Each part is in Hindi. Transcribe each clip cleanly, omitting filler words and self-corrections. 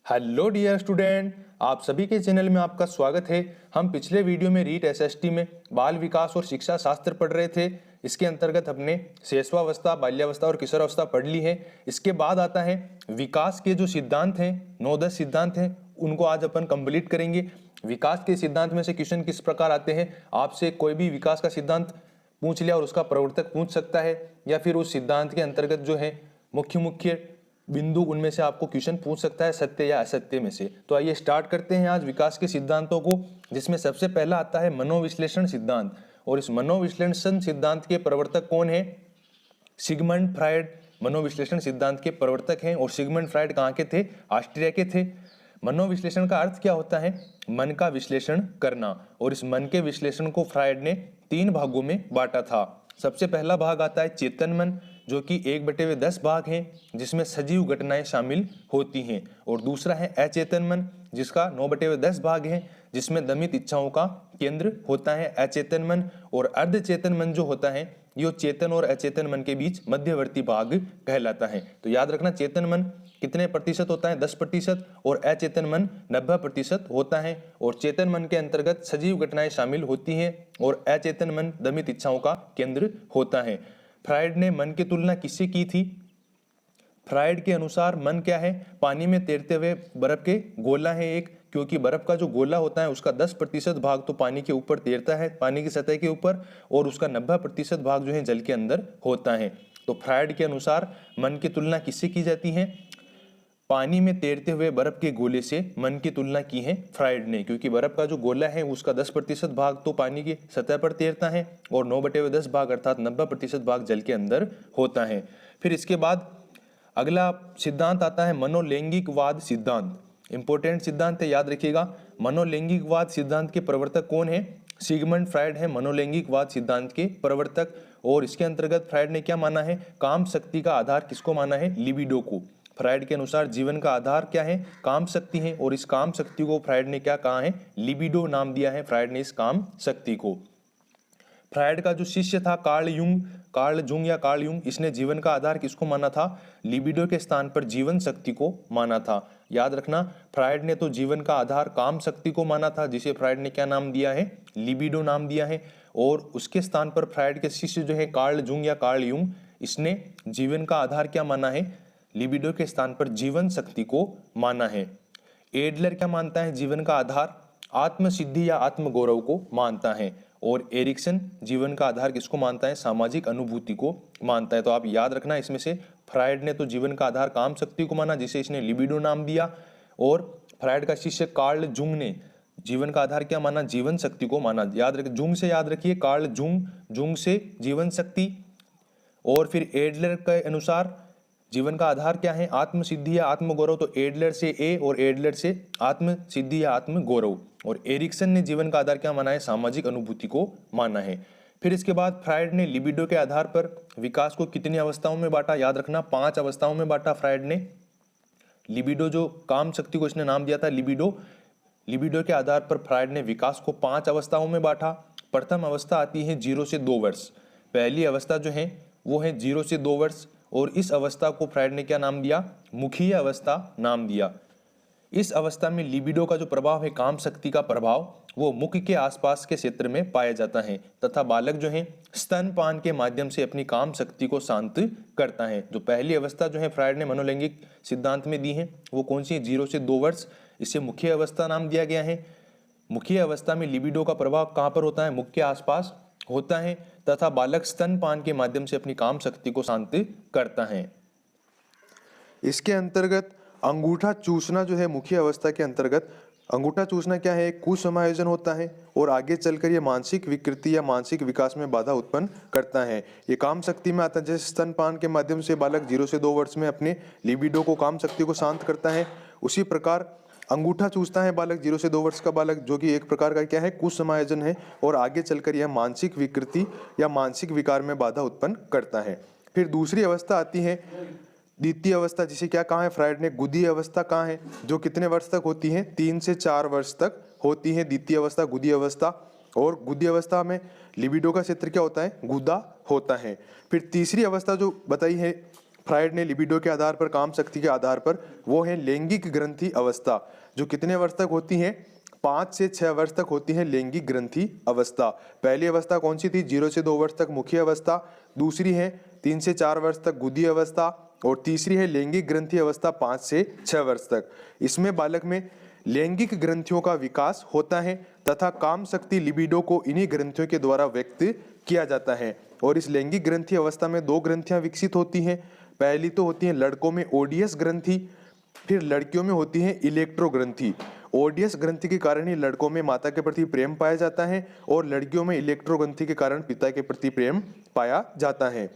हेलो डियर स्टूडेंट, आप सभी के चैनल में आपका स्वागत है। हम पिछले वीडियो में रीट एसएसटी में बाल विकास और शिक्षा शास्त्र पढ़ रहे थे। इसके अंतर्गत हमने शैशवावस्था, बाल्यावस्था और किशोरावस्था पढ़ ली है। इसके बाद आता है विकास के जो सिद्धांत हैं, 9-10 सिद्धांत हैं, उनको आज अपन कंप्लीट करेंगे। विकास के सिद्धांत में से क्वेश्चन किस प्रकार आते हैं, आपसे कोई भी विकास का सिद्धांत पूछ लिया और उसका प्रवर्तक पूछ सकता है, या फिर उस सिद्धांत के अंतर्गत जो है मुख्य मुख्य बिंदु उनमें से आपको क्वेश्चन पूछ सकता है, सत्य या असत्य में से। तो आइए स्टार्ट करते हैं आज विकास के सिद्धांतों को, जिसमें सबसे पहला आता है मनोविश्लेषण सिद्धांत। और इस मनोविश्लेषण सिद्धांत के प्रवर्तक कौन है? सिगमंड फ्रायड मनोविश्लेषण सिद्धांत के प्रवर्तक हैं। और सिगमंड फ्रायड कहाँ के थे? ऑस्ट्रिया के थे। मनोविश्लेषण का अर्थ क्या होता है? मन का विश्लेषण करना। और इस मन के विश्लेषण को फ्रायड ने 3 भागों में बांटा था। सबसे पहला भाग आता है चेतन मन, जो कि 1/10 भाग है, जिसमें सजीव घटनाएं शामिल होती हैं। और दूसरा है अचेतन मन, जिसका 9/10 भाग है, जिसमें दमित इच्छाओं का केंद्र होता है अचेतन मन। और अर्धचेतन मन जो होता है, यो चेतन और अचेतन मन के बीच मध्यवर्ती भाग कहलाता है। तो याद रखना, चेतन मन कितने प्रतिशत होता है? 10%। और अचेतन मन 90% होता है। और चेतन मन के अंतर्गत सजीव घटनाएं शामिल होती हैं और अचेतन मन दमित इच्छाओं का केंद्र होता है। फ्रायड ने मन की तुलना किससे की थी? फ्रायड के अनुसार मन क्या है? पानी में तैरते हुए बर्फ के गोला है एक, क्योंकि बर्फ का जो गोला होता है उसका 10% भाग तो पानी के ऊपर तैरता है, पानी की सतह के ऊपर, और उसका 90% भाग जो है जल के अंदर होता है। तो फ्रायड के अनुसार मन की तुलना किससे की जाती है? पानी में तैरते हुए बर्फ के गोले से मन की तुलना की है फ्रायड ने, क्योंकि बर्फ का जो गोला है उसका 10% भाग तो पानी की सतह पर तैरता है और 9/10 भाग अर्थात 90% भाग जल के अंदर होता है। फिर इसके बाद अगला सिद्धांत आता है मनोलैंगिकवाद सिद्धांत। इंपॉर्टेंट सिद्धांत है, याद रखिएगा। मनोलैंगिकवाद सिद्धांत के प्रवर्तक कौन है? सिगमंड फ्रायड है मनोलैंगिकवाद सिद्धांत के प्रवर्तक। और इसके अंतर्गत फ्रायड ने क्या माना है? काम शक्ति का आधार किसको माना है? लिबिडो को। फ्रायड के अनुसार जीवन का आधार क्या है? काम शक्ति है। और इस काम शक्ति को फ्रायड ने क्या कहा है? लिबिडो नाम दिया है फ्रायड ने इस काम शक्ति को। फ्रायड का जो शिष्य था कार्ल जुंग, इसने जीवन का आधार किसको माना था? लिबिडो के स्थान पर जीवन शक्ति को माना था। याद रखना, फ्रायड ने तो जीवन का आधार काम शक्ति को माना था, जिसे फ्रायड ने क्या नाम दिया है? लिबिडो नाम दिया है। और उसके स्थान पर फ्रायड के शिष्य जो है कार्ल जुंग, इसने जीवन का आधार क्या माना है? लिबिडो के स्थान पर जीवन शक्ति को माना है। एडलर क्या मानता है जीवन का आधार? आत्मसिद्धि या आत्मगौरव को मानता है। और एरिक्सन जीवन का आधार किसको मानता है? सामाजिक अनुभूति को मानता है। तो आप याद रखना, इसमें से फ्रायड ने तो जीवन का आधार काम शक्ति को माना, जिसे इसने लिबिडो नाम दिया। और फ्रायड का शिष्य कार्ल जुंग ने जीवन का आधार क्या माना? जीवन शक्ति को माना। याद रखिए, जुंग से याद रखिए, कार्ल जुंग से जीवन शक्ति। और फिर एडलर के अनुसार जीवन का आधार क्या है? आत्मसिद्धि या आत्मगौरव। तो एडलर से ए और एडलर से आत्मसिद्धि या आत्मगौरव। और एरिक्सन ने जीवन का आधार क्या माना है? सामाजिक अनुभूति को माना है। फिर इसके बाद फ्रायड ने लिबिडो के आधार पर विकास को कितनी अवस्थाओं में बांटा? याद रखना, 5 अवस्थाओं में बांटा फ्रायड ने लिबिडो, जो काम शक्ति को इसने नाम दिया था लिबिडो के आधार पर फ्रायड ने विकास को 5 अवस्थाओं में बांटा। प्रथम अवस्था आती है 0 से 2 वर्ष। पहली अवस्था जो है वो है 0 से 2 वर्ष। और इस अवस्था को फ्रायड ने क्या नाम दिया? मुखीय अवस्था नाम दिया। इस अवस्था में लिबिडो का जो प्रभाव है, काम शक्ति का प्रभाव, वो मुख के आसपास के क्षेत्र में पाया जाता है तथा बालक जो है स्तनपान के माध्यम से अपनी काम शक्ति को शांत करता है। जो पहली अवस्था जो है फ्रायड ने मनोलैंगिक सिद्धांत में दी है, वो कौन सी है? 0 से 2 वर्ष। इसे मुख्य अवस्था नाम दिया गया है। मुख्य अवस्था में लिबिडो का प्रभाव कहाँ पर होता है? मुख के आसपास होता है तथा बालक स्तनपान के माध्यम से अपनी काम शक्ति को शांत करता है। इसके अंतर्गत अंगूठा चूसना जो है मुख्य अवस्था के अंतर्गत, अंगूठा चूसना क्या है? एक कुसमायोजन होता है और आगे चलकर ये मानसिक विकृति या मानसिक विकास में बाधा उत्पन्न करता है। ये काम शक्ति में आता है। जैसे स्तनपान के माध्यम से बालक 0 से 2 वर्ष में अपने लिबिडो को, काम शक्ति को शांत करता है, उसी प्रकार अंगूठा चूसता है बालक, 0 से 2 वर्ष का बालक, जो कि एक प्रकार का क्या है? कुसमायोजन है। और आगे चलकर यह मानसिक विकृति या मानसिक विकार में बाधा उत्पन्न करता है। फिर दूसरी अवस्था आती है द्वितीय अवस्था, जिसे क्या कहा है फ्रायड ने? गुदी अवस्था कहा है, जो कितने वर्ष तक होती है? 3 से 4 वर्ष तक होती है द्वितीय अवस्था, गुदी अवस्था। और गुदी अवस्था में लिबिडो का क्षेत्र क्या होता है? गुदा होता है। फिर तीसरी अवस्था जो बताई है फ्रायड ने लिबिडो के आधार पर, काम शक्ति के आधार पर, वो है लैंगिक ग्रंथि अवस्था, जो कितने वर्ष तक होती है? 5 से 6 वर्ष तक होती है लैंगिक ग्रंथि अवस्था। पहली अवस्था कौन सी थी? 0 से 2 वर्ष तक मुख्य अवस्था, दूसरी है 3 से 4 वर्ष तक गुदी अवस्था, और तीसरी है लैंगिक ग्रंथि अवस्था 5 से 6 वर्ष तक। इसमें बालक में लैंगिक ग्रंथियों का विकास होता है तथा काम शक्ति लिबिडो को इन्हीं ग्रंथियों के द्वारा व्यक्त किया जाता है। और इस लैंगिक ग्रंथि अवस्था में 2 ग्रंथियां विकसित होती हैं। पहली तो होती है लड़कों में ओडियस ग्रंथि, फिर लड़कियों में होती है इलेक्ट्रो ग्रंथि। ओडियस ग्रंथि के कारण ही लड़कों में माता के प्रति प्रेम पाया जाता है और लड़कियों में इलेक्ट्रो ग्रंथि के कारण पिता के प्रति प्रेम पाया जाता है।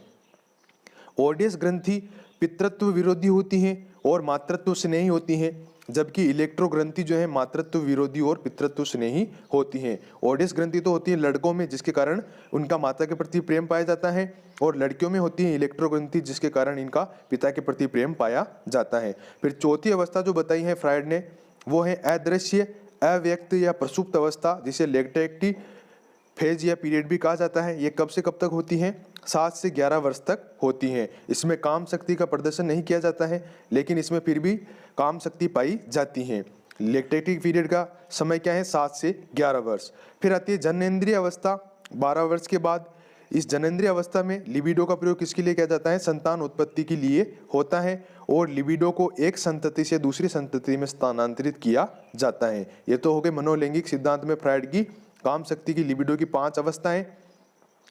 ओडियस ग्रंथि पितृत्व विरोधी होती है और मातृत्व स्नेही होती है, जबकि इलेक्ट्रो ग्रंथि जो है मातृत्व विरोधी और पितृत्व स्नेही होती है। ओडियस ग्रंथि तो होती है लड़कों में, जिसके कारण उनका माता के प्रति प्रेम पाया जाता है, और लड़कियों में होती है इलेक्ट्रो ग्रंथि, जिसके कारण इनका पिता के प्रति प्रेम पाया जाता है। फिर चौथी अवस्था जो बताई है फ्रायड ने, वो है अदृश्य, अव्यक्त या प्रसुप्त अवस्था, जिसे लेटेक्टिव फेज या पीरियड भी कहा जाता है। ये कब से कब तक होती है? 7 से 11 वर्ष तक होती हैं। इसमें काम शक्ति का प्रदर्शन नहीं किया जाता है, लेकिन इसमें फिर भी काम शक्ति पाई जाती है। लेक्टेटिक पीरियड का समय क्या है? 7 से 11 वर्ष। फिर आती है जननेंद्रिय अवस्था 12 वर्ष के बाद। इस जननेंद्रिय अवस्था में लिबिडो का प्रयोग किसके लिए किया जाता है? संतान उत्पत्ति के लिए होता है, और लिबिडो को एक संतति से दूसरी संतति में स्थानांतरित किया जाता है। ये तो हो गए मनोलैंगिक सिद्धांत में फ्रायड की काम शक्ति की लिबिडो की 5 अवस्थाएं: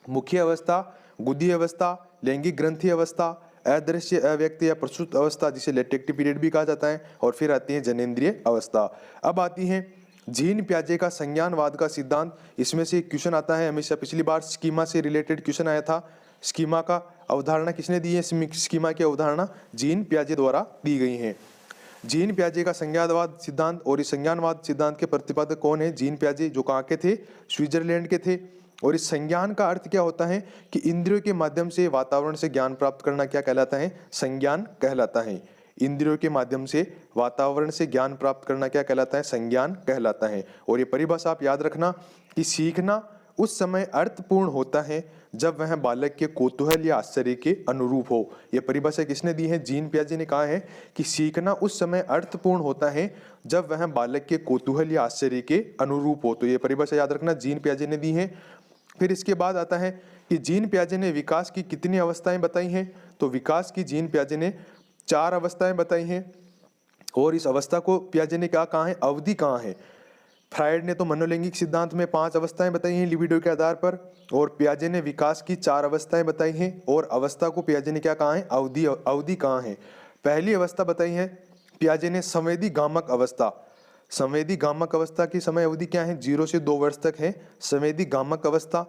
मुख्य अवस्था, गुदी अवस्था, लैंगिक ग्रंथि अवस्था, अदृश्य, अव्यक्त या प्रसुप्त अवस्था, जिसे लेटेक्टिव पीरियड भी कहा जाता है, और फिर आती है जनेंद्रिय अवस्था। अब आती है जीन प्याजे का संज्ञानवाद का सिद्धांत। इसमें से क्वेश्चन आता है हमेशा, पिछली बार स्कीमा से रिलेटेड क्वेश्चन आया था। स्कीमा का अवधारणा किसने दी है? स्कीमा की अवधारणा जीन प्याजे द्वारा दी गई है। जीन प्याजे का संज्ञानवाद सिद्धांत, और इस संज्ञानवाद सिद्धांत के प्रतिपादक कौन है? जीन प्याजे, जो कहाँ के थे? स्विट्जरलैंड के थे। और इस संज्ञान का अर्थ क्या होता है कि इंद्रियों के माध्यम से वातावरण से ज्ञान प्राप्त करना क्या कहलाता है? संज्ञान कहलाता है। इंद्रियों के माध्यम से वातावरण से ज्ञान प्राप्त करना क्या कहलाता है? संज्ञान कहलाता है। और ये परिभाषा आप याद रखना कि सीखना उस समय अर्थपूर्ण होता है जब वह बालक के कौतूहल या आश्चर्य के अनुरूप हो। यह परिभाषा किसने दी है? जीन प्याजे ने कहा है कि सीखना उस समय अर्थपूर्ण होता है जब वह बालक के कौतूहल या आश्चर्य के अनुरूप हो। तो ये परिभाषा याद रखना, जीन प्याजे ने दी है। फिर इसके बाद आता है कि जीन प्याजे ने विकास की कितनी अवस्थाएं बताई हैं? तो विकास की जीन प्याजे ने 4 अवस्थाएं बताई हैं। और इस अवस्था को प्याजे ने क्या कहा है? अवधि कहाँ है? फ्रायड ने तो मनोलैंगिक सिद्धांत में 5 अवस्थाएं बताई हैं लिबिडो के आधार पर, और प्याजे ने विकास की 4 अवस्थाएं बताई हैं। और अवस्था को प्याजे ने क्या कहा है? अवधि। अवधि कहाँ है? पहली अवस्था बताई है प्याजे ने संवेदी गामक अवस्था। संवेदी गामक अवस्था की समय अवधि क्या है? 0 से 2 वर्ष तक है संवेदी गामक अवस्था।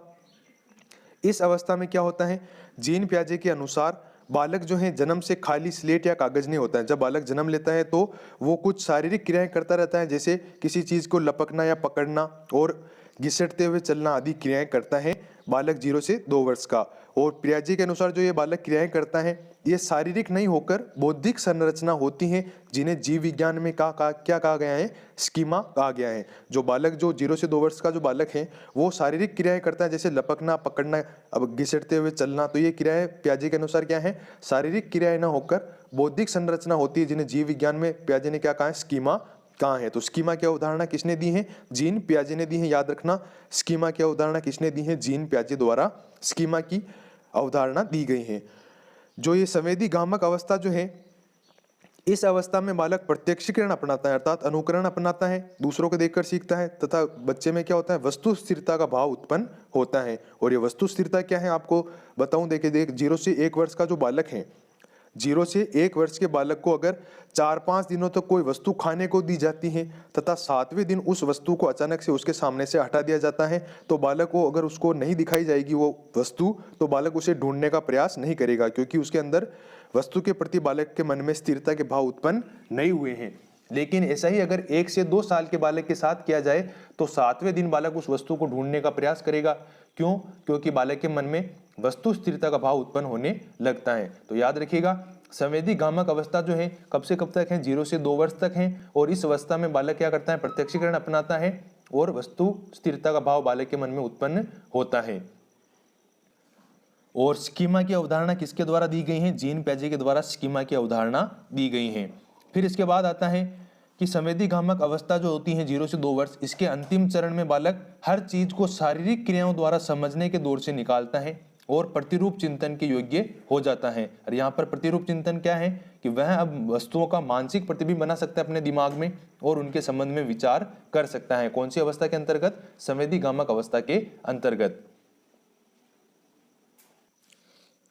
इस अवस्था में क्या होता है? जीन प्याजे के अनुसार बालक जो है जन्म से खाली स्लेट या कागज नहीं होता है। जब बालक जन्म लेता है तो वो कुछ शारीरिक क्रियाएं करता रहता है, जैसे किसी चीज को लपकना या पकड़ना और घिसटते हुए चलना आदि क्रियाएं करता है बालक 0 से 2 वर्ष का। और प्याजे के अनुसार जो ये बालक क्रियाएं करता है ये शारीरिक नहीं होकर बौद्धिक संरचना होती हैं, जिन्हें जीव विज्ञान में क्या कहा गया है? स्कीमा कहा गया है। जो बालक जो 0 से 2 वर्ष का जो बालक है वो शारीरिक क्रियाएं करता है, जैसे लपकना, पकड़ना, अब घिसटते हुए चलना। तो ये क्रियाएं प्याजे के अनुसार क्या है? शारीरिक क्रियाएं न होकर बौद्धिक संरचना होती है, जिन्हें जीव विज्ञान में प्याजे ने क्या कहा है? स्कीमा कहाँ है? तो स्कीमा की अवधारणा किसने दी है? जीन प्याजे ने दी है। याद रखना, स्कीमा की अवधारणा किसने दी है? जीन प्याजे द्वारा स्कीमा की अवधारणा दी गई है। जो ये संवेदी गामक अवस्था जो है, इस अवस्था में बालक प्रत्यक्षीकरण अपनाता है, अर्थात अनुकरण अपनाता है, दूसरों को देखकर सीखता है, तथा बच्चे में क्या होता है? वस्तु स्थिरता का भाव उत्पन्न होता है। और ये वस्तु स्थिरता क्या है आपको बताऊं, देख 0 से 1 वर्ष का जो बालक है, 0 से 1 वर्ष के बालक को अगर 4-5 दिनों तक कोई वस्तु खाने को दी जाती है तथा 7वें दिन उस वस्तु को अचानक से उसके सामने से हटा दिया जाता है, तो बालक को अगर उसको नहीं दिखाई जाएगी वो वस्तु, तो बालक उसे ढूंढने का प्रयास नहीं करेगा, क्योंकि उसके अंदर वस्तु के प्रति बालक के मन में स्थिरता के भाव उत्पन्न नहीं हुए हैं। लेकिन ऐसा ही अगर 1 से 2 साल के बालक के साथ किया जाए तो 7वें दिन बालक उस वस्तु को ढूंढने का प्रयास करेगा। क्यों? क्योंकि बालक के मन में वस्तु स्थिरता का भाव उत्पन्न होने लगता है। तो याद रखिएगा, संवेदी गामक अवस्था जो है कब से कब तक है? 0 से 2 वर्ष तक है। और इस अवस्था में बालक क्या करता है? प्रत्यक्षीकरण अपनाता है और वस्तु स्थिरता का भाव बालक के मन में उत्पन्न होता है। और स्कीमा की अवधारणा किसके द्वारा दी गई है? जीन पियाजे के द्वारा स्कीमा की अवधारणा दी गई है। फिर इसके बाद आता है कि संवेदीगामक अवस्था जो होती है 0 से 2 वर्ष, इसके अंतिम चरण में बालक हर चीज को शारीरिक क्रियाओं द्वारा समझने के दौर से निकालता है और प्रतिरूप चिंतन के योग्य हो जाता है। और यहाँ पर प्रतिरूप चिंतन क्या है कि वह अब वस्तुओं का मानसिक प्रतिबिंब बना सकता है अपने दिमाग में और उनके संबंध में विचार कर सकता है। कौन सी अवस्था के अंतर्गत? संवेदीगामक अवस्था के अंतर्गत।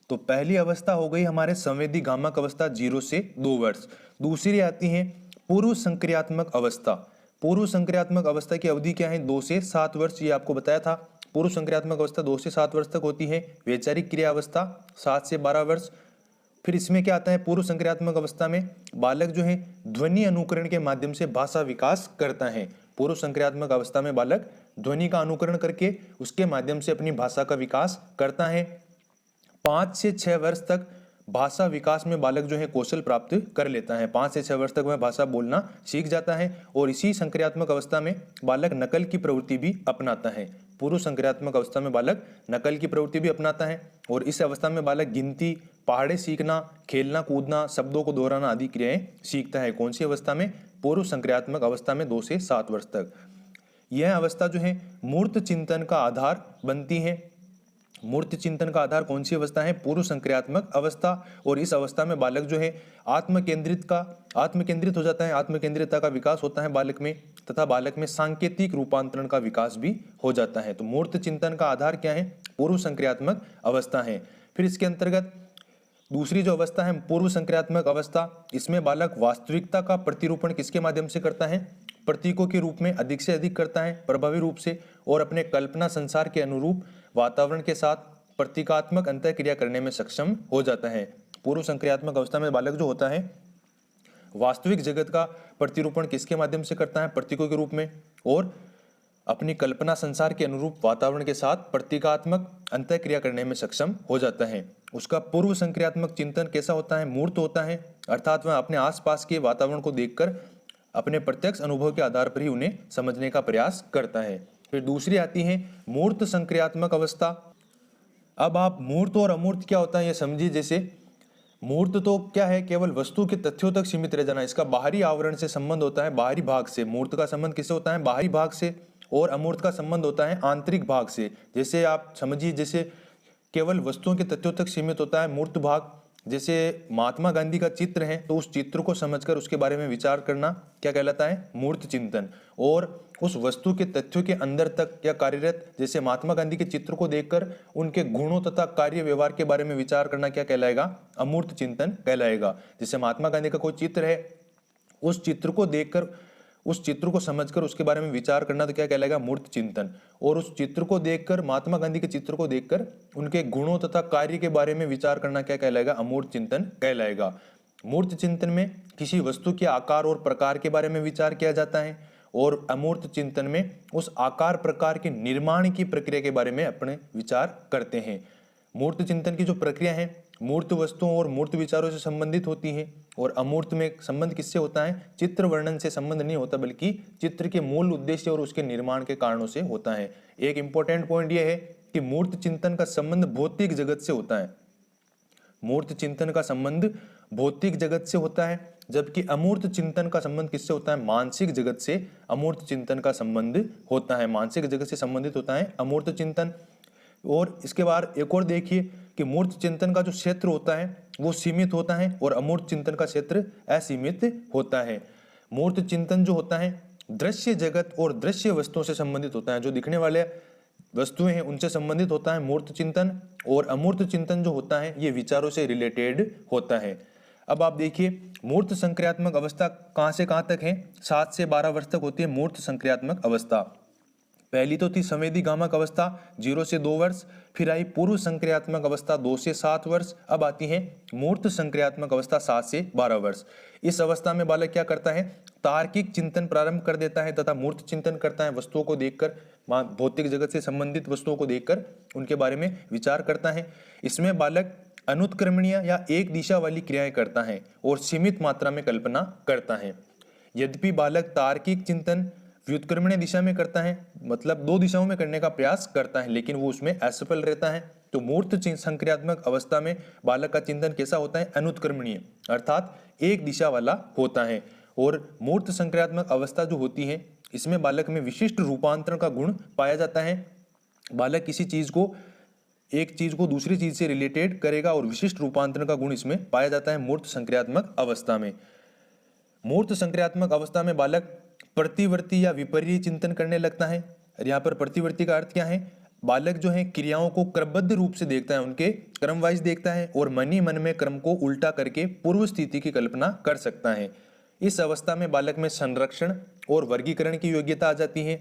तो पहली अवस्था हो गई हमारे संवेदीगामक अवस्था 0 से 2 वर्ष। दूसरी आती है पूर्व संक्रियात्मक अवस्था। पूर्व संक्रियात्मक अवस्था की अवधि क्या है? 2 से 7 वर्ष, ये आपको बताया था। पूर्व संक्रियात्मक अवस्था 2 से 7 वर्ष तक होती है। वैचारिक क्रिया अवस्था 7 से 12 वर्ष। फिर इसमें क्या आता है? पूर्व संक्रियात्मक अवस्था में बालक जो है ध्वनि अनुकरण के माध्यम से भाषा विकास करता है। पूर्व संक्रियात्मक अवस्था में बालक ध्वनि का अनुकरण करके उसके माध्यम से अपनी भाषा का विकास करता है। 5 से 6 वर्ष तक भाषा विकास में बालक जो है कौशल प्राप्त कर लेता है। 5 से 6 वर्ष तक वह भाषा बोलना सीख जाता है और इसी संक्रियात्मक अवस्था में बालक नकल की प्रवृत्ति भी अपनाता है। पूर्व संक्रियात्मक अवस्था में बालक नकल की प्रवृत्ति भी अपनाता है और इस अवस्था में बालक गिनती, पहाड़े सीखना, खेलना कूदना, शब्दों को दोहराना आदि क्रियाएं सीखता है। कौन सी अवस्था में? पूर्व संक्रियात्मक अवस्था में 2 से 7 वर्ष तक। यह अवस्था जो है मूर्त चिंतन का आधार बनती है। मूर्त चिंतन का आधार कौन सी अवस्था है? पूर्व संक्रियात्मक अवस्था। और इस अवस्था में बालक जो है आत्मकेंद्रित हो जाता है, आत्मकेंद्रितता का विकास होता है बालक में, तथा बालक में सांकेतिक रूपांतरण का विकास भी हो जाता है। तो मूर्त चिंतन का आधार क्या है? पूर्व संक्रियात्मक अवस्था है। फिर इसके अंतर्गत दूसरी जो अवस्था है पूर्व संक्रियात्मक अवस्था, इसमें बालक वास्तविकता का प्रतिरूपण किसके माध्यम से करता है? प्रतीकों के रूप में अधिक से अधिक करता है, प्रभावी रूप से, और अपने कल्पना संसार के अनुरूप वातावरण के साथ प्रतीकात्मक अंतःक्रिया करने में सक्षम हो जाता है। पूर्व संक्रियात्मक अवस्था में बालक जो होता है वास्तविक जगत का प्रतिरूपण किसके माध्यम से करता है? प्रतीकों के रूप में, और अपनी कल्पना संसार के अनुरूप वातावरण के साथ प्रतीकात्मक अंतःक्रिया करने में सक्षम हो जाता है। उसका पूर्व संक्रियात्मक चिंतन कैसा होता है? मूर्त होता है, अर्थात वह अपने आसपास के वातावरण को देखकर अपने प्रत्यक्ष अनुभव के आधार पर ही उन्हें समझने का प्रयास करता है। फिर दूसरी आती है मूर्त संक्रियात्मक अवस्था। अब आप मूर्त और अमूर्त क्या होता है ये समझिए। जैसे मूर्त तो क्या है? केवल वस्तु के तथ्यों तक सीमित रह जाना, इसका बाहरी आवरण से संबंध होता है, बाहरी भाग से। मूर्त का संबंध किससे होता है? बाहरी भाग से। और अमूर्त का संबंध होता है आंतरिक भाग से। जैसे आप समझिए, जैसे केवल वस्तुओं के तथ्यों तक सीमित होता है मूर्त भाग। जैसे महात्मा गांधी का चित्र है तो उस चित्र को समझकर उसके बारे में विचार करना क्या कहलाता है? मूर्त चिंतन। और उस वस्तु के तथ्यों के अंदर तक या कार्यरत, जैसे महात्मा गांधी के चित्र को देखकर उनके गुणों तथा कार्य व्यवहार के बारे में विचार करना क्या कहलाएगा? अमूर्त चिंतन कहलाएगा। जैसे महात्मा गांधी का कोई चित्र है, उस चित्र को देखकर, उस चित्र को समझकर उसके बारे में विचार करना तो क्या कहलाएगा? मूर्त चिंतन। और उस चित्र को देखकर, महात्मा गांधी के चित्र को देखकर उनके गुणों तथा कार्य के बारे में विचार करना क्या कहलाएगा? अमूर्त चिंतन कहलाएगा। मूर्त चिंतन में किसी वस्तु के आकार और प्रकार के बारे में विचार किया जाता है और अमूर्त चिंतन में उस आकार प्रकार के निर्माण की प्रक्रिया के बारे में अपने विचार करते हैं। मूर्त चिंतन की जो प्रक्रिया है मूर्त वस्तुओं और मूर्त विचारों से संबंधित होती है, और अमूर्त में संबंध किससे होता है? चित्र वर्णन से संबंध नहीं होता, बल्कि चित्र के मूल उद्देश्य और उसके निर्माण के कारणों से होता है। एक इंपॉर्टेंट पॉइंट यह है कि मूर्त चिंतन का संबंध भौतिक जगत से होता है। मूर्त चिंतन का संबंध भौतिक जगत से होता है, जबकि अमूर्त चिंतन का संबंध किससे होता है? मानसिक जगत से अमूर्त चिंतन का संबंध होता है। मानसिक जगत से संबंधित होता है अमूर्त चिंतन। और इसके बाद एक और देखिए कि मूर्त चिंतन का जो क्षेत्र होता है वो सीमित होता है और अमूर्त चिंतन का क्षेत्र असीमित होता है। मूर्त चिंतन जो होता है दृश्य जगत और दृश्य वस्तुओं से संबंधित होता है, जो दिखने वाले वस्तुएं हैं उनसे संबंधित होता है मूर्त चिंतन। और अमूर्त चिंतन जो होता है ये विचारों से रिलेटेड होता है। अब आप देखिए मूर्त संक्रियात्मक अवस्था कहां से कहां तक है? 7 से 12 वर्ष तक होती है मूर्त संक्रियात्मक अवस्था। पहली तो थी संवेदीगामक अवस्था 0 से 2 वर्ष, फिर आई पूर्व संक्रियात्मक अवस्था 2 से 7 वर्ष, अब आती है मूर्त संक्रियात्मक अवस्था 7 से 12 वर्ष। इस अवस्था में बालक क्या करता है? तार्किक चिंतन प्रारंभ कर देता है तथा मूर्त चिंतन करता है। वस्तुओं को देखकर, भौतिक जगत से संबंधित वस्तुओं को देखकर उनके बारे में विचार करता है। इसमें बालक अनुत्क्रमणीय या एक दिशा वाली क्रियाएं करता है और सीमित मात्रा में कल्पना करता है। यद्यपि बालक तार्किक चिंतन व्युत्क्रमणीय दिशा में करता है, मतलब 2 दिशाओं में करने का प्रयास करता है, लेकिन वो उसमें असफल रहता है। तो मूर्त संक्रियात्मक अवस्था में बालक का चिंतन कैसा होता है? अनुत्क्रमणीय, अर्थात एक दिशा वाला होता है। और मूर्त संक्रियात्मक अवस्था जो होती है इसमें बालक में विशिष्ट रूपांतरण का गुण पाया जाता है। बालक किसी चीज को, एक चीज को दूसरी चीज से रिलेटेड करेगा और विशिष्ट रूपांतरण का गुण इसमें पाया जाता है मूर्त संक्रियात्मक अवस्था में। मूर्त संक्रियात्मक अवस्था में बालक प्रतिवर्ती या विपर्य चिंतन करने लगता है। और यहाँ पर प्रतिवर्ती का अर्थ क्या है? बालक जो है क्रियाओं को क्रमबद्ध रूप से देखता है, उनके क्रम वाइज देखता है और मन ही मन में क्रम को उल्टा करके पूर्व स्थिति की कल्पना कर सकता है। इस अवस्था में बालक में संरक्षण और वर्गीकरण की योग्यता आ जाती है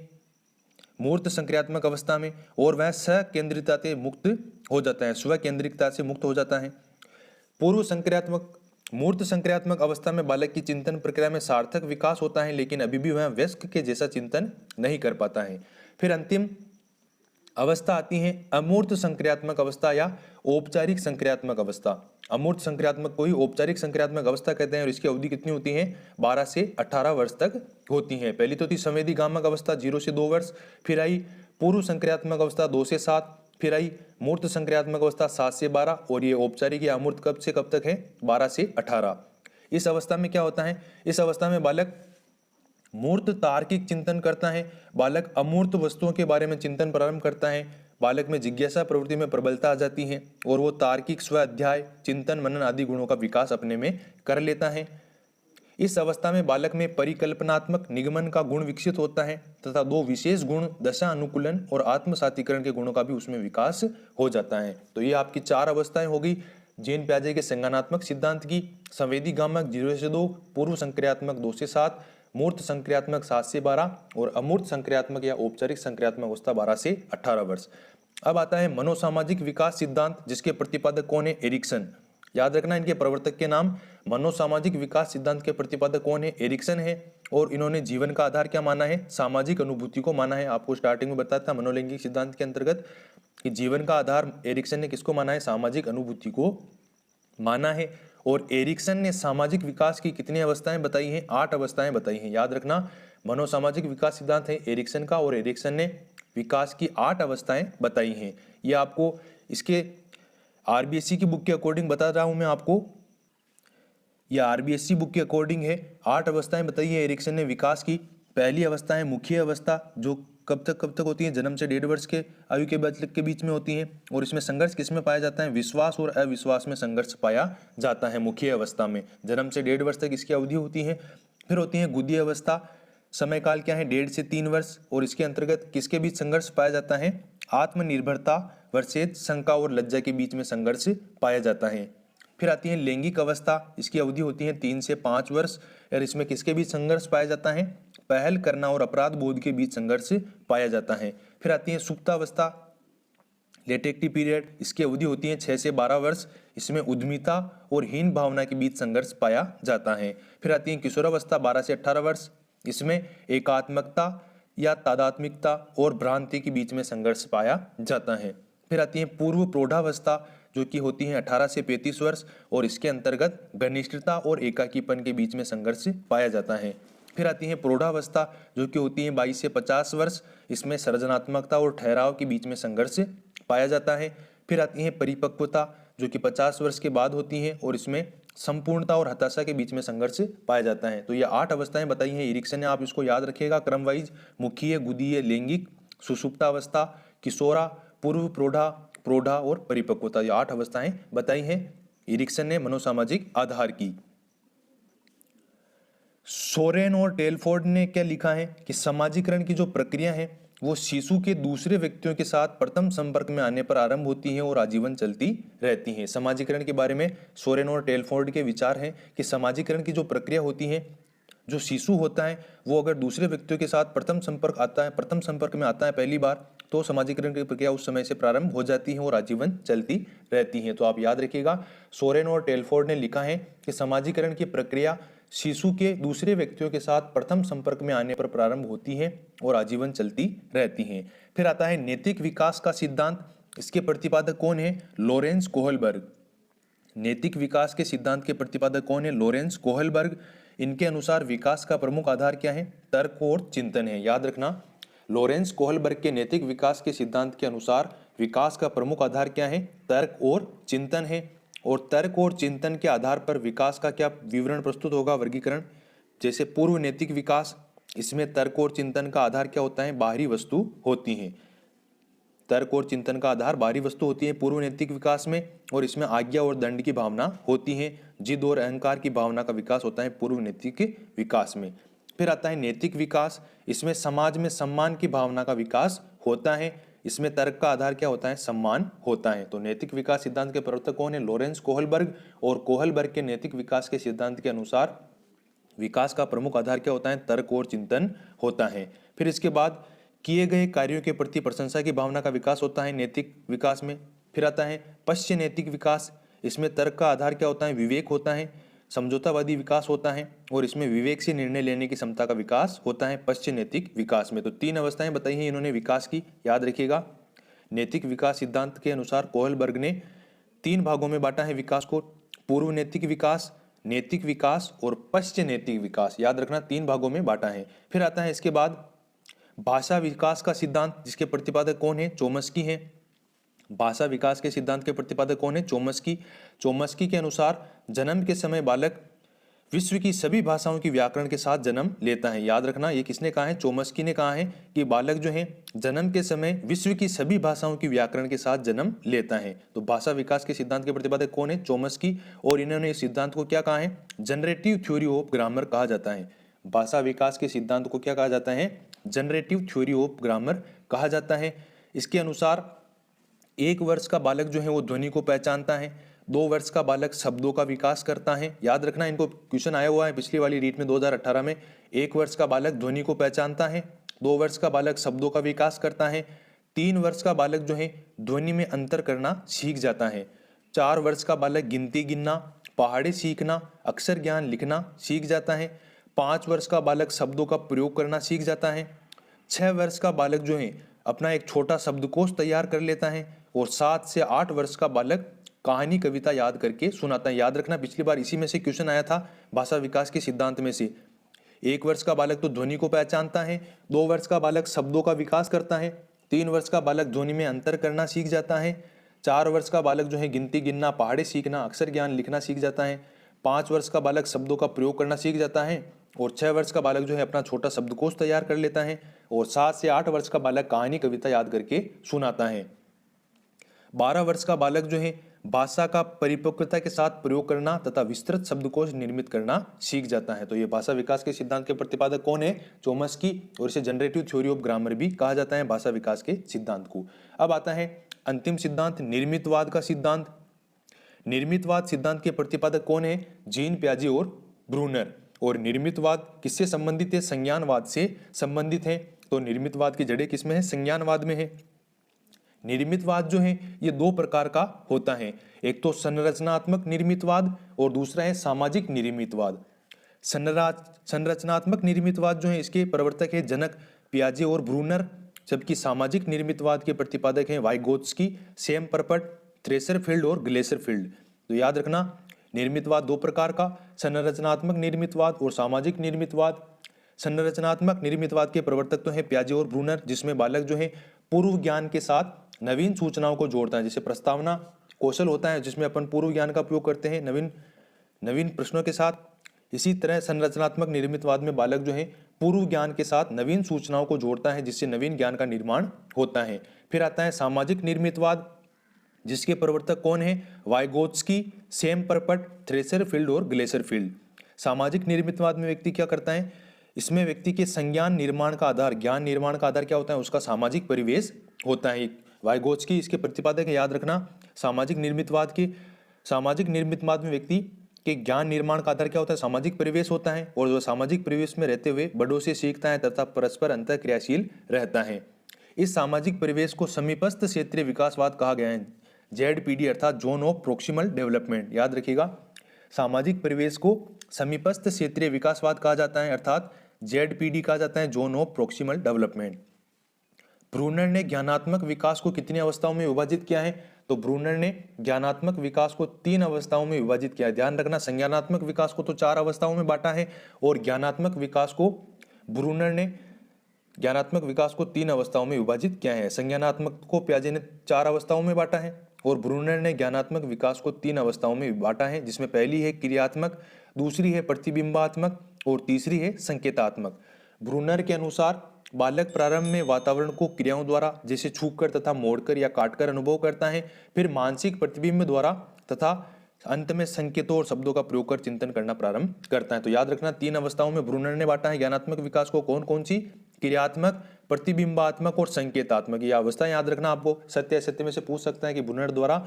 मूर्त संक्रियात्मक अवस्था में, और वह स्वकेंद्रितता से मुक्त हो जाता है, स्वकेंद्रिकता से मुक्त हो जाता है। पूर्व संक्रियात्मक मूर्त संक्रियात्मक अवस्था में बालक की चिंतन प्रक्रिया में सार्थक विकास होता है, लेकिन अभी भी वह वयस्क के जैसा चिंतन नहीं कर पाता है। फिर अंतिम अवस्था आती है अमूर्त संक्रियात्मक अवस्था या औपचारिक संक्रियात्मक अवस्था। अमूर्त संक्रियात्मक को ही औपचारिक संक्रियात्मक अवस्था कहते हैं और इसकी अवधि कितनी होती है? 12 से 18 वर्ष तक होती है। पहली तो थी संवेदी गामक अवस्था 0 से 2 वर्ष, फिर आई पूर्व संक्रियात्मक अवस्था 2 से 7, फिर आई मूर्त संक्रियात्मक अवस्था 7 से 12, और ये औपचारिक या अमूर्त कब से कब तक है? 12 से 18। इस अवस्था में क्या होता है? इस अवस्था में बालक मूर्त तार्किक चिंतन करता है, बालक अमूर्त वस्तुओं के बारे में चिंतन प्रारंभ करता है, बालक में जिज्ञासा प्रवृत्ति में प्रबलता आ जाती है और वो तार्किक स्व अध्याय चिंतन मनन आदि गुणों का विकास अपने में कर लेता है। इस अवस्था में बालक में परिकल्पनात्मक निगमन का गुण विकसित होता है तथा 2 विशेष गुण दशा अनुकूलन और आत्मसातीकरण के गुणों का भी उसमें विकास हो जाता है। तो ये आपकी 4 अवस्थाएं होगी जीन प्याजे के संज्ञानात्मक सिद्धांत की। संवेदी गामक 0 से 2, पूर्व संक्रियात्मक 2 से 7, मूर्त संक्रियात्मक 7 से 12 और अमूर्त संक्रियात्मक या औपचारिक संक्रियात्मक अवस्था 12 से 18 वर्ष। अब आता है मनोसामाजिक विकास सिद्धांत, जिसके प्रतिपादक कौन है? एरिक्सन। याद रखना इनके प्रवर्तक के नाम। मनोसामाजिक विकास सिद्धांत के प्रतिपादक कौन है? एरिक्सन है। और इन्होंने जीवन का आधार क्या माना है? सामाजिक अनुभूति को माना है। आपको स्टार्टिंग में बताया था मनोलैंगिक सिद्धांत के अंतर्गत कि जीवन का आधार एरिक्सन ने किसको माना है? सामाजिक अनुभूति को माना है। और एरिक्सन ने सामाजिक विकास की कितनी अवस्थाएं बताई हैं? 8 अवस्थाएं बताई हैं। याद रखना मनोसामाजिक विकास सिद्धांत है एरिक्सन का, और एरिक्सन ने विकास की 8 अवस्थाएं बताई हैं। ये आपको इसके आरबीएससी की बुक के अकॉर्डिंग बता रहा हूं मैं आपको, ये आरबीएससी बुक के अकॉर्डिंग है। 8 अवस्थाएं बताई है एरिक्सन ने विकास की। पहली अवस्था है मुख्य अवस्था, जो कब तक होती है? जन्म से 1.5 वर्ष के आयु के बीच में होती है। और इसमें संघर्ष किस में पाया जाता है? विश्वास और अविश्वास में संघर्ष पाया जाता है मुख्य अवस्था में। जन्म से 1.5 वर्ष तक इसकी अवधि होती है। फिर होती है गुदी अवस्था, समय काल क्या है? 1.5 से 3 वर्ष, और इसके अंतर्गत किसके बीच संघर्ष पाया जाता है? आत्मनिर्भरता वर्सेज शंका और लज्जा के बीच में संघर्ष पाया जाता है। फिर आती है लैंगिक अवस्था, इसकी अवधि होती है 3 से 5 वर्ष, और इसमें किसके बीच संघर्ष पाया जाता है? पहल करना और अपराध बोध के बीच संघर्ष पाया जाता है। फिर आती है सुप्तावस्था, लेटेक्टिव पीरियड, इसकी अवधि होती है 6 से 12 वर्ष, इसमें उद्यमिता और हीन भावना के बीच संघर्ष पाया जाता है। फिर आती है किशोरावस्था 12 से 18 वर्ष, इसमें एकात्मकता या तादात्मिकता और भ्रांति के बीच में संघर्ष पाया जाता है। फिर आती है पूर्व प्रौढ़ावस्था, जो कि होती है 18 से 35 वर्ष, और इसके अंतर्गत घनिष्ठता और एकाकीपन के बीच में संघर्ष पाया जाता है। फिर आती है प्रौढ़ावस्था, जो कि होती है 22 से 50 वर्ष, इसमें सृजनात्मकता और ठहराव के बीच में संघर्ष पाया जाता है। फिर आती है परिपक्वता, जो कि 50 वर्ष के बाद होती है, और इसमें संपूर्णता और हताशा के बीच में संघर्ष पाया जाता है। तो ये 8 अवस्थाएं बताई हैं एरिक्सन ने, आप इसको याद रखिएगा क्रम वाइज। मुख्य, गुदीय, लैंगिक, सुषुप्तावस्था, किशोरा, पूर्व प्रौढ़ा और परिपक्वता, ये 8 अवस्थाएं बताई हैं एरिक्सन ने मनोसामाजिक आधार की। सोरेन और टेलफोर्ड ने क्या लिखा है कि समाजीकरण की जो प्रक्रिया है वो शिशु के दूसरे व्यक्तियों के साथ प्रथम संपर्क में आने पर आरंभ होती है और आजीवन चलती रहती है। समाजीकरण के बारे में सोरेन और टेलफोर्ड के विचार हैं कि समाजीकरण की जो प्रक्रिया होती है, जो शिशु होता है वो अगर दूसरे व्यक्तियों के साथ प्रथम संपर्क में आता है पहली बार, तो समाजीकरण की प्रक्रिया उस समय से प्रारंभ हो जाती है और आजीवन चलती रहती है। तो आप याद रखिएगा, सोरेन और टेलफोर्ड ने लिखा है कि समाजीकरण की प्रक्रिया शिशु के दूसरे व्यक्तियों के साथ प्रथम संपर्क में आने पर प्रारंभ होती है और आजीवन चलती रहती है। फिर आता है नैतिक विकास का सिद्धांत, इसके प्रतिपादक कौन है? Lawrence Kohlberg. नैतिक विकास के सिद्धांत के प्रतिपादक कौन है? Lawrence Kohlberg. इनके अनुसार विकास का प्रमुख आधार क्या है? तर्क और चिंतन है। याद रखना, लॉरेंस कोहलबर्ग के नैतिक विकास के सिद्धांत के अनुसार विकास का प्रमुख आधार क्या है? तर्क और चिंतन है। और तर्क और चिंतन के आधार पर विकास का क्या विवरण प्रस्तुत होगा, वर्गीकरण? जैसे पूर्व नैतिक विकास, इसमें तर्क और चिंतन का आधार क्या होता है? बाहरी वस्तु होती है। तर्क और चिंतन का आधार बाहरी वस्तु होती है पूर्व नैतिक विकास में, और इसमें आज्ञा और दंड की भावना होती है। जिद और अहंकार की भावना का विकास होता है पूर्व नैतिक विकास में। फिर आता है नैतिक विकास, इसमें समाज में सम्मान की भावना का विकास होता है। इसमें तर्क का आधार क्या होता है? सम्मान होता है। तो नैतिक विकास सिद्धांत के प्रवर्तक कौन है? Lawrence Kohlberg. और कोहलबर्ग के नैतिक विकास के सिद्धांत के अनुसार विकास का प्रमुख आधार क्या होता है? तर्क और चिंतन होता है। फिर इसके बाद किए गए कार्यों के प्रति प्रशंसा की भावना का विकास होता है नैतिक विकास में। फिर आता है पश्च नैतिक विकास, इसमें तर्क का आधार क्या होता है? विवेक होता है। समझौतावादी विकास होता है, और इसमें विवेक से निर्णय लेने की क्षमता का विकास होता है पश्च नैतिक विकास में। तो 3 अवस्थाएं बताई हैं इन्होंने विकास की, याद रखिएगा। नैतिक विकास सिद्धांत के अनुसार कोहलबर्ग ने 3 भागों में बांटा है विकास को, पूर्व नैतिक विकास, नैतिक विकास और पश्च नैतिक विकास। याद रखना 3 भागों में बांटा है। फिर आता है इसके बाद भाषा विकास का सिद्धांत, जिसके प्रतिपादक कौन है? चोम्स्की है। भाषा विकास के सिद्धांत के प्रतिपादक कौन है? चोम्स्की। चोम्स्की के अनुसार जन्म के समय बालक विश्व की सभी भाषाओं की व्याकरण के साथ जन्म लेता है। याद रखना ये किसने कहा है? चोम्स्की ने कहा है कि बालक जो है जन्म के समय विश्व की सभी भाषाओं की व्याकरण के साथ जन्म लेता है। तो भाषा विकास के सिद्धांत के प्रतिपादक कौन है? चोम्स्की। और इन्होंने इस सिद्धांत को क्या कहा है? जनरेटिव थ्योरी ऑफ ग्रामर कहा जाता है। भाषा विकास के सिद्धांत को क्या कहा जाता है? जनरेटिव थ्योरी ऑफ ग्रामर कहा जाता है। इसके अनुसार 1 वर्ष का बालक जो है वो ध्वनि को पहचानता है, 2 वर्ष का बालक शब्दों का विकास करता है। याद रखना, इनको क्वेश्चन आया हुआ है पिछली वाली रीट में 2018 में। 1 वर्ष का बालक ध्वनि को पहचानता है, 2 वर्ष का बालक शब्दों का विकास करता है, 3 वर्ष का बालक जो है ध्वनि में अंतर करना सीख जाता है, 4 वर्ष का बालक गिनती गिनना, पहाड़े सीखना, अक्षर ज्ञान लिखना सीख जाता है, 5 वर्ष का बालक शब्दों का प्रयोग करना सीख जाता है, 6 वर्ष का बालक जो है अपना एक छोटा शब्दकोश तैयार कर लेता है, और 7 से 8 वर्ष का बालक कहानी कविता याद करके सुनाता है। याद रखना पिछली बार इसी में से क्वेश्चन आया था भाषा विकास के सिद्धांत में से। 1 वर्ष का बालक तो ध्वनि को पहचानता है, 2 वर्ष का बालक शब्दों का विकास करता है, 3 वर्ष का बालक ध्वनि में अंतर करना सीख जाता है, 4 वर्ष का बालक जो है गिनती गिनना, पहाड़े सीखना, अक्षर ज्ञान लिखना सीख जाता है, 5 वर्ष का बालक शब्दों का प्रयोग करना सीख जाता है, और 6 वर्ष का बालक जो है अपना छोटा शब्दकोश तैयार कर लेता है, और 7 से 8 वर्ष का बालक कहानी कविता याद करके सुनाता है। 12 वर्ष का बालक जो है भाषा का परिपक्वता के साथ प्रयोग करना तथा विस्तृत शब्दकोश निर्मित करना सीख जाता है। तो ये भाषा विकास के सिद्धांत के प्रतिपादक कौन है? चोम्स्की। और इसे जनरेटिव थ्योरी ऑफ ग्रामर भी कहा जाता है भाषा विकास के सिद्धांत को। अब आता है अंतिम सिद्धांत, निर्मितवाद का सिद्धांत। निर्मितवाद सिद्धांत के प्रतिपादक कौन है? जीन पियाजे और ब्रूनर। और निर्मितवाद किससे संबंधित है? संज्ञानवाद से संबंधित है। तो निर्मितवाद की जड़ें किसमें है? संज्ञानवाद में है। निर्मितवाद जो है ये 2 प्रकार का होता है, एक तो संरचनात्मक निर्मितवाद और दूसरा है सामाजिक निर्मितवाद। संरचनात्मक निर्मितवाद जो है इसके प्रवर्तक है जनक पियाजे और ब्रूनर, जबकि सामाजिक निर्मितवाद के प्रतिपादक हैं वाइगोत्स्की, सैम परपट, थ्रेसरफील्ड और ग्लेसरफील्ड। तो याद रखना निर्मितवाद 2 प्रकार का, संरचनात्मक निर्मितवाद और सामाजिक निर्मितवाद। संरचनात्मक निर्मितवाद के प्रवर्तक तो है पियाजे और ब्रूनर, जिसमें बालक जो है पूर्व ज्ञान के साथ नवीन सूचनाओं को जोड़ता है। जैसे प्रस्तावना कौशल होता है जिसमें अपन पूर्व ज्ञान का उपयोग करते हैं नवीन प्रश्नों के साथ। इसी तरह संरचनात्मक निर्मितवाद में बालक जो है पूर्व ज्ञान के साथ नवीन सूचनाओं को जोड़ता है, जिससे नवीन ज्ञान का निर्माण होता है। फिर आता है सामाजिक निर्मितवाद, जिसके प्रवर्तक कौन है? वाइगोत्स्की, सैम परपट, थ्रेसरफील्ड और ग्लेसरफील्ड। सामाजिक निर्मितवाद में व्यक्ति क्या करता है? इसमें व्यक्ति के संज्ञान निर्माण का आधार, ज्ञान निर्माण का आधार क्या होता है? उसका सामाजिक परिवेश होता है। वाइगोत्स्की इसके प्रतिपादक है, याद रखना। सामाजिक निर्मितवाद में व्यक्ति के ज्ञान निर्माण का आधार क्या होता है? सामाजिक परिवेश होता है, और जो सामाजिक परिवेश में रहते हुए बड़ों से सीखता है तथा परस्पर अंतर क्रियाशील रहता है। इस सामाजिक परिवेश को समीपस्थ क्षेत्रीय विकासवाद कहा गया है, ZPD अर्थात जोन ऑफ प्रोक्सिमल डेवलपमेंट। याद रखिएगा, सामाजिक परिवेश को समीपस्थ क्षेत्रीय विकासवाद कहा जाता है, अर्थात ZPD कहा जाता है, zone of proximal development. Bruner ने ज्ञानात्मक विकास को कितनी अवस्थाओं में विभाजित किया है? तो ब्रूनर ने ज्ञानात्मक विकास को 3 अवस्थाओं में विभाजित किया है। ध्यान रखना, संज्ञानात्मक विकास को तो 4 अवस्थाओं में बांटा है, और ज्ञानात्मक विकास को ब्रूनर ने ज्ञानात्मक विकास को 3 अवस्थाओं में विभाजित किया है। संज्ञानात्मक को पियाजे ने 4 अवस्थाओं में बांटा है और ब्रूनर ने ज्ञानात्मक विकास को 3 अवस्थाओं में बांटा है, जिसमें पहली है क्रियात्मक, दूसरी है प्रतिबिंबात्मक और तीसरी है संकेतात्मक। ब्रूनर के अनुसार बालक प्रारंभ में वातावरण को क्रियाओं द्वारा जैसे छूकर तथा मोड़कर या काटकर अनुभव करता है, फिर मानसिक प्रतिबिंब द्वारा तथा अंत में संकेतों और शब्दों का प्रयोग कर चिंतन करना प्रारंभ करता है। तो याद रखना 3 अवस्थाओं में ब्रूनर ने बांटा है ज्ञानात्मक विकास को। कौन कौन सी? क्रियात्मक, प्रतिबिंबात्मक और संकेतात्मक। ये अवस्था याद रखना। आपको सत्य असत्य में से पूछ सकता है कि ब्रूनर द्वारा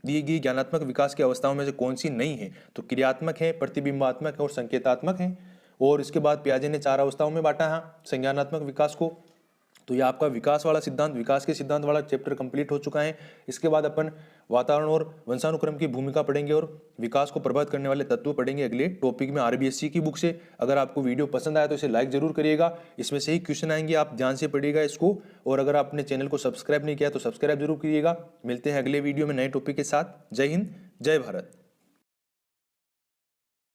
दी गई ज्ञानात्मक विकास की अवस्थाओं में से कौन सी नहीं है, तो क्रियात्मक है, प्रतिबिंबात्मक है और संकेतात्मक है। और इसके बाद पियाजे ने 4 अवस्थाओं में बांटा है संज्ञानात्मक विकास को। तो ये आपका विकास वाला सिद्धांत, विकास के सिद्धांत वाला चैप्टर कंप्लीट हो चुका है। इसके बाद अपन वातावरण और वंशानुक्रम की भूमिका पढ़ेंगे और विकास को प्रभावित करने वाले तत्व पढ़ेंगे अगले टॉपिक में आरबीएससी की बुक से। अगर आपको वीडियो पसंद आया तो इसे लाइक जरूर करिएगा, इसमें से ही क्वेश्चन आएंगे, आप ध्यान से पढ़िएगा इसको। और अगर आपने चैनल को सब्सक्राइब नहीं किया तो सब्सक्राइब जरूर करिएगा। मिलते हैं अगले वीडियो में नए टॉपिक के साथ। जय हिंद, जय भारत।